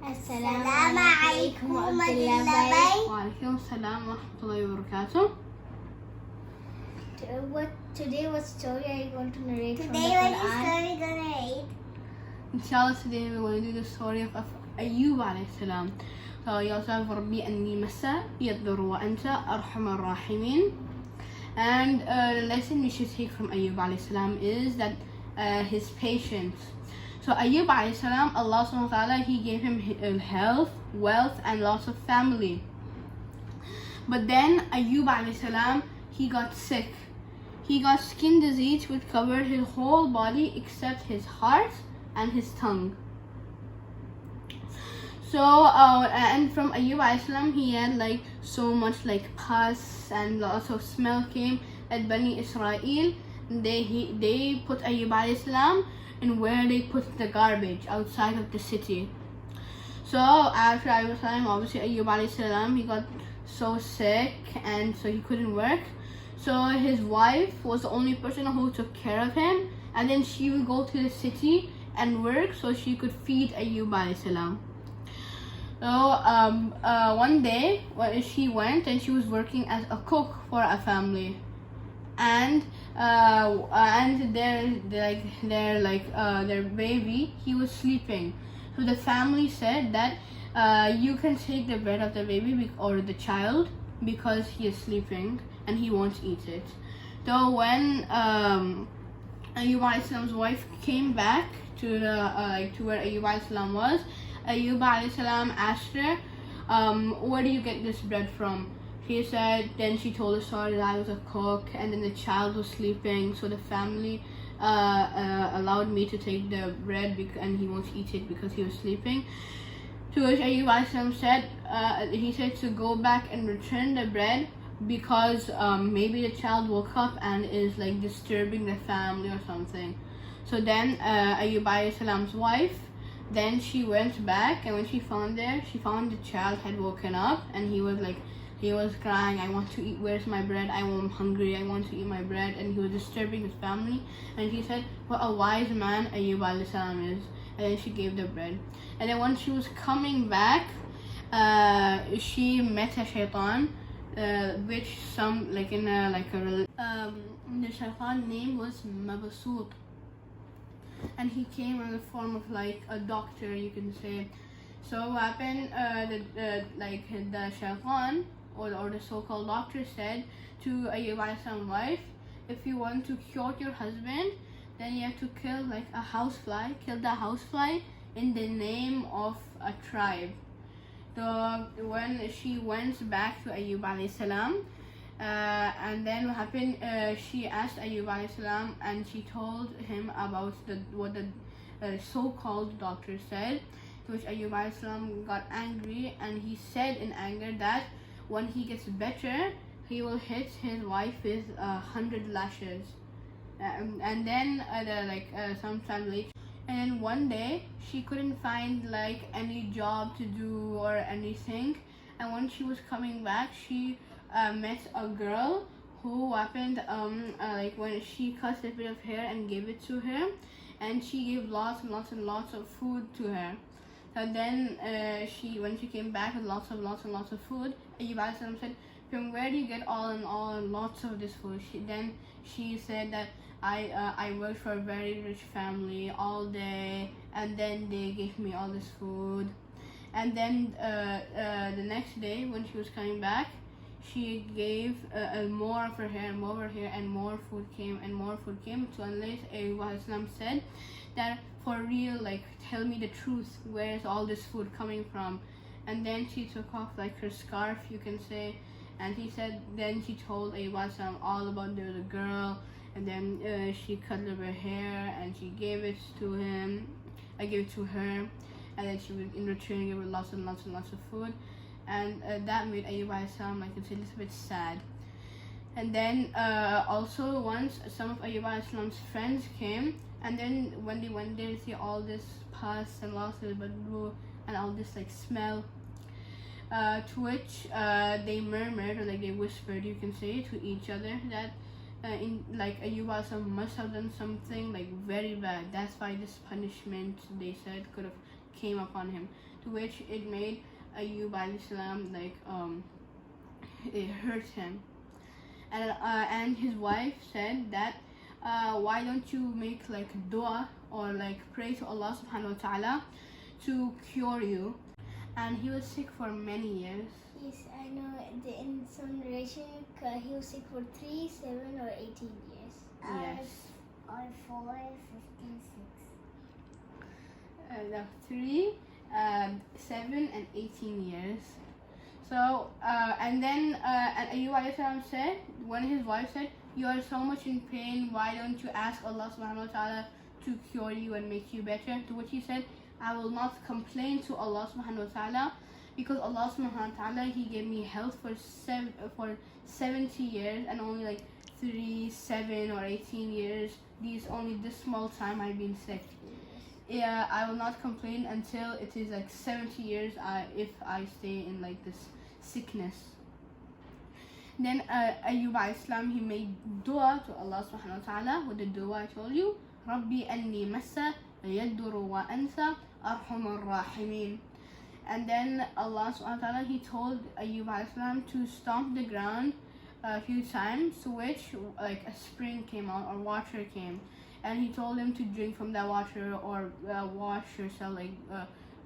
السلام عليكم ورحمة الله. وعليكم السلام ورحمة الله وبركاته. Today what story are you going to narrate from the Today what Quran? story gonna read? Inshallah, today we're going to do the story of Ayub عليه السلام. So you also have ربي أني مسا يضر وأنت أرحم الراحمين. And the lesson we should take from Ayub عليه السلام is that his patience. So Ayub عليه السلام, Allah subhanahu wa ta'ala, he gave him health, wealth and lots of family. But then Ayub عليه السلام, he got sick. He got skin disease which covered his whole body except his heart and his tongue. So and from Ayub alayhi salam, he had like so much like pus and lots of smell came at Bani Israel. They put Ayub alayhi salam in where they put the garbage outside of the city. So after Ayub alayhi salam, obviously Ayub alayhi salam, he got so sick and so he couldn't work. So his wife was the only person who took care of him, and then she would go to the city and work so she could feed Ayub alayhi salam. So one day when she went and she was working as a cook for a family, and their baby, he was sleeping. So the family said that you can take the bread of the baby or the child because he is sleeping and he won't eat it. So when Ayub alayhi salam's wife came back to the to where Ayub alayhi salam was, Ayub alayhi salam asked her, where do you get this bread from? She said, then she told the story that I was a cook and then the child was sleeping, so the family allowed me to take the bread and he won't eat it because he was sleeping. To which Ayub alayhi salam said, he said to go back and return the bread because maybe the child woke up and is like disturbing the family or something. So then Ayub alayhi salam's wife, then she went back, and when she found the child had woken up and he was crying, I want to eat, where's my bread, I'm hungry, I want to eat my bread, and he was disturbing his family. And she said, what a wise man Ayub alayhi salam is. And then she gave the bread. And then when she was coming back, she met a shaitan, which some the shaitan name was Mabasut, and he came in the form of like a doctor, you can say. So what happened, the shaitan or the so-called doctor said to Ayub alayhi salam's wife, if you want to cure your husband, then you have to kill like a housefly, kill the housefly in the name of a tribe. So when she went back to Ayub alayhi salam, and then what happened, she asked Ayub alayhi salam and she told him about what the so-called doctor said, to which Ayub alayhi salam got angry, and he said in anger that when he gets better, he will hit his wife with 100 lashes. And then sometime later, and then one day she couldn't find like any job to do or anything, and when she was coming back, she met a girl who happened when she cut a bit of hair and gave it to her, and she gave lots and lots of food to her. And then when she came back with lots of food, Ayub alayhi salam said, from where do you get all lots of this food? She said that I worked for a very rich family all day, and then they gave me all this food. And then the next day when she was coming back, she gave more of her hair and more of her hair, and more food came. So unless Ayub alayhi salam said that, for real, like tell me the truth, where is all this food coming from? And then she took off like her scarf, you can say, and then she told Ayub alayhi salam all about there was a girl, and then she cut up her hair and she gave it to him. I gave it to her, and then she would in return give her lots of food, and that made Ayub alayhi salam, like it's a little bit sad. And then also once some of Ayub alayhi salam's friends came, and then when they went there, see all this pus and lots of badoo and all this like smell, to which they murmured, or like they whispered, you can say, to each other that Ayub alayhi salam must have done something like very bad. That's why this punishment, they said, could have came upon him, to which it made Ayub alayhi salam like it hurt him. And his wife said that why don't you make like dua or like pray to Allah subhanahu wa ta'ala to cure you. And he was sick for many years. Yes, I know. In some narration, he was sick for 3, 7, or 18 years. Yes. Or 4, 15, 6. No, 3, 7, and 18 years. So, and then Ayub alayhi salam said, when his wife said, you are so much in pain, why don't you ask Allah subhanahu wa ta'ala to cure you and make you better? To which he said, I will not complain to Allah subhanahu wa ta'ala, because Allah subhanahu wa ta'ala, he gave me health for 70 years, and only like 3, 7, or 18 years, only this small time I've been sick. Yeah, I will not complain until it is like 70 years if I stay in like this sickness. Then Ayub alayhi salam, he made dua to Allah subhanahu wa ta'ala with the dua I told you, Rabbi anni massa yadduru wa anta arhamar rahimin. And then Allah subhanahu wa ta'ala, he told Ayub alayhi salam to stomp the ground a few times, to which like a spring came out or water came, and he told him to drink from that water or wash yourself, like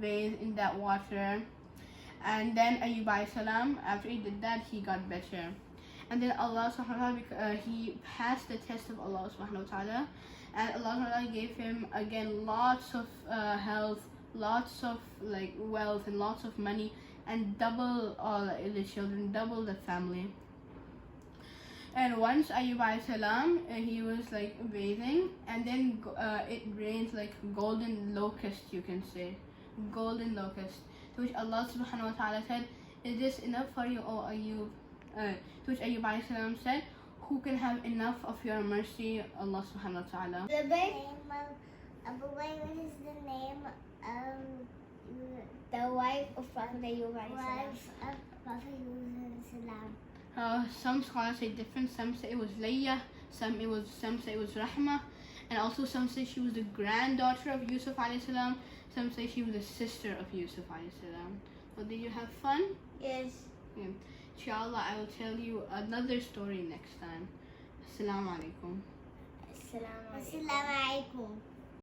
bathe in that water. And then Ayub alayhi salam, after he did that, he got better. And then Allah subhanahu wa ta'ala, he passed the test of Allah subhanahu wa ta'ala, and Allah subhanahu wa ta'ala gave him again lots of health, lots of like wealth, and lots of money, and double all the children, double the family. And once Ayub alayhi salam, he was like bathing, and then it rained like golden locust, you can say, golden locust. To which Allah subhanahu wa ta'ala said, is this enough for you, O Ayub? To which Ayub alayhi salam said, who can have enough of your mercy, Allah subhanahu wa ta'ala? What is the name of the wife of Prophet Ayub alayhi salam? Some scholars say different. Some say it was Layya, some say it was Rahma, and also some say she was the granddaughter of Yusuf alayhi salam. Some say she was the sister of Yusuf alayhi salam. So did you have fun? Yes. Yeah. Inshallah, I will tell you another story next time. Assalamu alaikum. Assalamu alaikum.